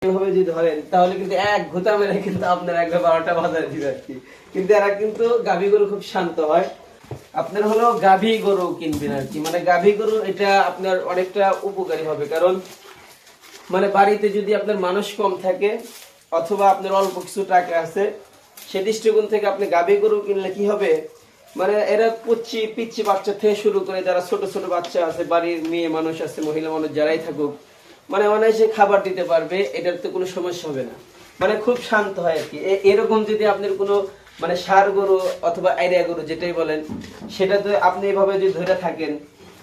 এভাবে যদি ধরেন তাহলে কিন্তু এক ঘুতা মেরে কিন্তু আপনার 11-12টা বাজার দিবে আর কি। কিন্তু এরা কিন্তু গাভী গরু খুব শান্ত হয়। আপনার হলো গাভী গরু কিনবেন আর কি, মানে গাভী গরু এটা আপনার অনেকটা উপকারী হবে। কারণ মানে বাড়িতে যদি আপনার মানুষ কম থাকে অথবা আপনার অল্প কিছু টাকা আছে, সে দৃষ্টিকোণ থেকে আপনি গাভী গরু কিনলে কি হবে, মানে এরা পিচ্ছি বাচ্চা থেকে শুরু করে যারা ছোট ছোট বাচ্চা আছে, বাড়ির মেয়ে মানুষ আছে, মহিলা মানুষ যারাই থাকুক, মানে অনায়াসে খাবার দিতে পারবে, এটার তো কোনো সমস্যা হবে না। মানে খুব শান্ত হয় আর কি। এরকম যদি আপনার কোনো মানে ষাঁড় গরু অথবা আইরিয়া গরু যেটাই বলেন, সেটা তো আপনি এভাবে যদি ধরে থাকেন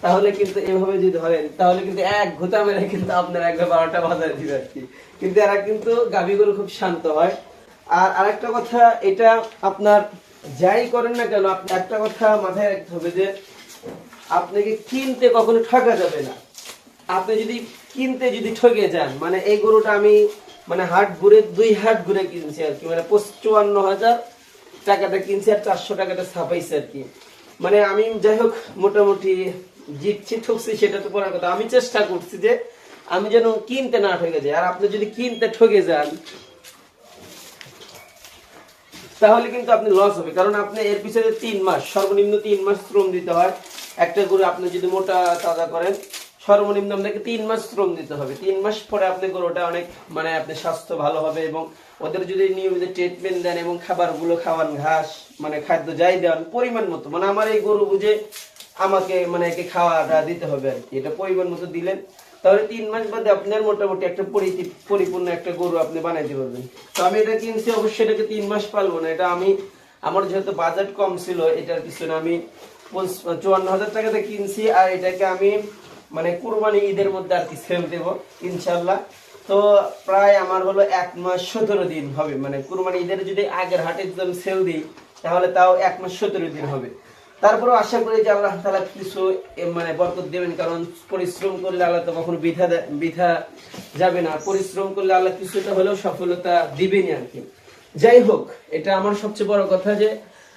তাহলে কিন্তু এভাবে যদি ধরেন তাহলে কিন্তু এক ঘুতা মেরে কিন্তু আপনার 11-12টা বাজার দিবে আর কি। কিন্তু এরা কিন্তু গাভী গরু খুব শান্ত হয়। আর আরেকটা কথা, এটা আপনার যাই করেন না কেন, আপনি একটা কথা মাথায় রাখতে হবে যে আপনাকে কিনতে কখনো ঠকা যাবে না। আপনি যদি কিনতে যদি ঠকে যান, মানে এই গরুটা আমি মানে হাট ঘুরে 2 হাট ঘুরে কিনছি আর কি, মানে 55,000 টাকাটা কিনছি আর 400 টাকাটা ছাপাইছি আর কি। মানে আমি যাই হোক মোটামুটি জিতছি ঠকছি সেটা তো পরের কথা, আমি চেষ্টা করছি যে আমি যেন কিনতে না ঠকে যাই। আর আপনি যদি কিনতে ঠকে যান তাহলে কিন্তু আপনি লস হবে। কারণ আপনি এর পিছনে 3 মাস সর্বনিম্ন 3 মাস শ্রম দিতে হয়। একটা গরু আপনি যদি মোটা তাজা করেন সর্বনিম্ন আপনাকে 3 মাস শ্রম দিতে হবে। 3 মাস পরে আপনি গরুটা অনেক মানে আপনার স্বাস্থ্য ভালো হবে। এবং ওদের যদি নিয়মিত ট্রিটমেন্ট দেন এবং খাবারগুলো খাওয়ান, ঘাস মানে খাদ্য যাই দেন পরিমাণ মতো, মানে আমার এই গরু বুঝে আমাকে মানে একে খাওয়াটা দিতে হবে আর কি, এটা পরিমাণ মতো দিলেন তাহলে 3 মাস বাদে আপনার মোটামুটি একটা পরিপূর্ণ একটা গরু আপনি বানাইতে পারবেন। তো আমি এটা কিনছি, অবশ্যই এটাকে 3 মাস পালবো না। এটা আমি আমার যেহেতু বাজেট কম ছিল এটার পিছনে আমি 54,000 টাকাতে কিনছি। আর এটাকে আমি মানে কুরবানি ঈদের মধ্যে আর কি সেল দেবো ইনশাল্লাহ। তো প্রায় আমার হলো 1 মাস 17 দিন হবে, মানে কুরবানি ঈদের যদি আগের হাটে যদি সেল দিই তাহলে তাও 1 মাস 17 দিন হবে। তারপরেও আশা করি যে আল্লাহ তাআলা কিছু মানে বরকত দেবেন। কারণ পরিশ্রম করলে আল্লাহ তো কখনো বৃথা যাবে না, পরিশ্রম করলে আল্লাহ কিছুটা হলেও সফলতা দিবেনই আর কি। যাই হোক, এটা আমার সবচেয়ে বড় কথা যে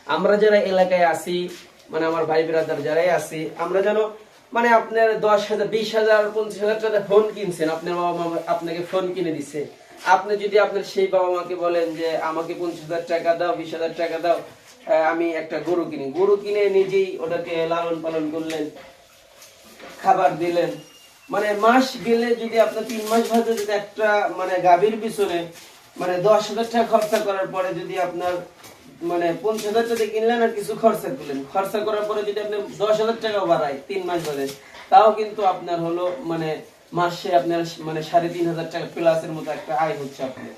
আমরা যারা এলাকায় আছি, মানে আমার ভাই ব্রাদার যারাই আছি, আমরা যেন মানে আপনার 10,000 20,000 50,000 টাকা ফোন কিনছেন, আপনার বাবা মা আপনাকে ফোন কিনে দিছে, আপনি যদি আপনার সেই বাবা মাকে বলেন যে আমাকে 50,000 টাকা দাও, 20,000 টাকা দাও, আমি একটা গরু কিনে নিজেই ওটাকে লালন পালন করলেন, খাবার দিলেন, মানে মাস গেলে যদি আপনার 3 মাস ভাজে যদি একটা মানে গাভীর পিছনে মানে 10,000 টাকা খরচা করার পরে যদি আপনার মানে 50,000 টাকা কিনলেন আর কিছু খরচা করলেন, খরচা করার পরে যদি আপনি 10,000 টাকাও বাড়ায় 3 মাস ধরে, তাও কিন্তু আপনার হলো মানে মাসে আপনার মানে 3,500 টাকা প্লাসের মতো একটা আয় হচ্ছে আপনার।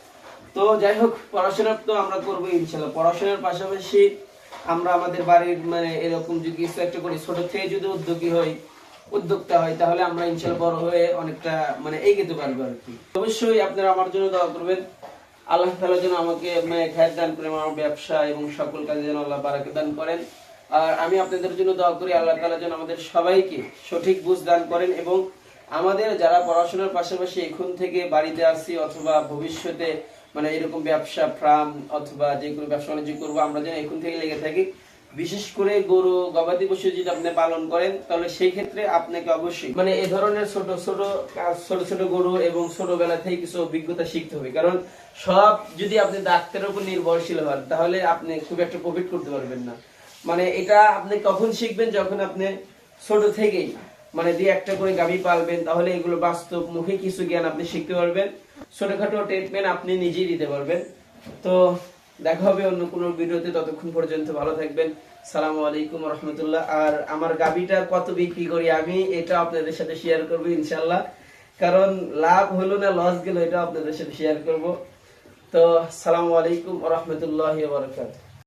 তো যাই হোক, পড়াশোনা তো আমরা করবো ইনশাল্লাহ। পড়াশোনার পাশাপাশি আমরা আমাদের বাড়ির মানে এরকম যদি কিছু একটা করি, ছোট থেকে যদি উদ্যোক্তা হয় তাহলে আমরা ইনশাল্লাহ বড় হয়ে অনেকটা মানে এগিয়ে পারবো আর কি। অবশ্যই আপনারা আমার জন্য দোয়া করবেন, আল্লাহ তাআলা যেন আমাকে খায়ের দান করেন, আমার ব্যবসা এবং সকল কাজে যেন আল্লাহ বারাকাত দান করেন। আর আমি আপনাদের জন্য দোয়া করি আল্লাহ তাআলা যেন আমাদের সবাইকে সঠিক বুঝ দান করেন এবং আমাদের যারা পড়াশোনার পাশাপাশি এখন থেকে বাড়িতে আসি অথবা ভবিষ্যতে মানে এরকম ব্যবসা ফার্ম অথবা যে কোনো ব্যবসা বাণিজ্য করবো, আমরা যেন এখন থেকে লেগে থাকি। বিশেষ করে গরু গবাদি পশু যদি আপনি পালন করেন তাহলে সেই ক্ষেত্রে আপনাকে অবশ্যই মানে এই ধরনের ছোট ছোট গরু এবং ছোটবেলা থেকে কিছু অভিজ্ঞতা শিখতে হবে। কারণ সব যদি আপনি ডাক্তারের উপর নির্ভরশীল হন তাহলে আপনি খুব একটা প্রফিট করতে পারবেন না। মানে এটা আপনি কখন শিখবেন, যখন আপনি ছোট থেকেই মানে দিয়ে একটা করে গাভী পালবেন, তাহলে এগুলো বাস্তব মুখে কিছু জ্ঞান আপনি শিখতে পারবেন, ছোটখাটো ট্রিটমেন্ট আপনি নিজেই দিতে পারবেন। তো দেখা হবে অন্য কোনো ভিডিওতে, ততক্ষণ পর্যন্ত ভালো থাকবেন। আসসালামু আলাইকুম ওয়া রাহমাতুল্লাহ। আর আমার গাভীটা কত বিক্রি করি আমি এটা আপনাদের সাথে শেয়ার করব ইনশাআল্লাহ, কারণ লাভ হলো না লস গেল এটা আপনাদের সাথে শেয়ার করব। তো আসসালামু আলাইকুম ওয়া রাহমাতুল্লাহি ওয়া বারাকাতুহু।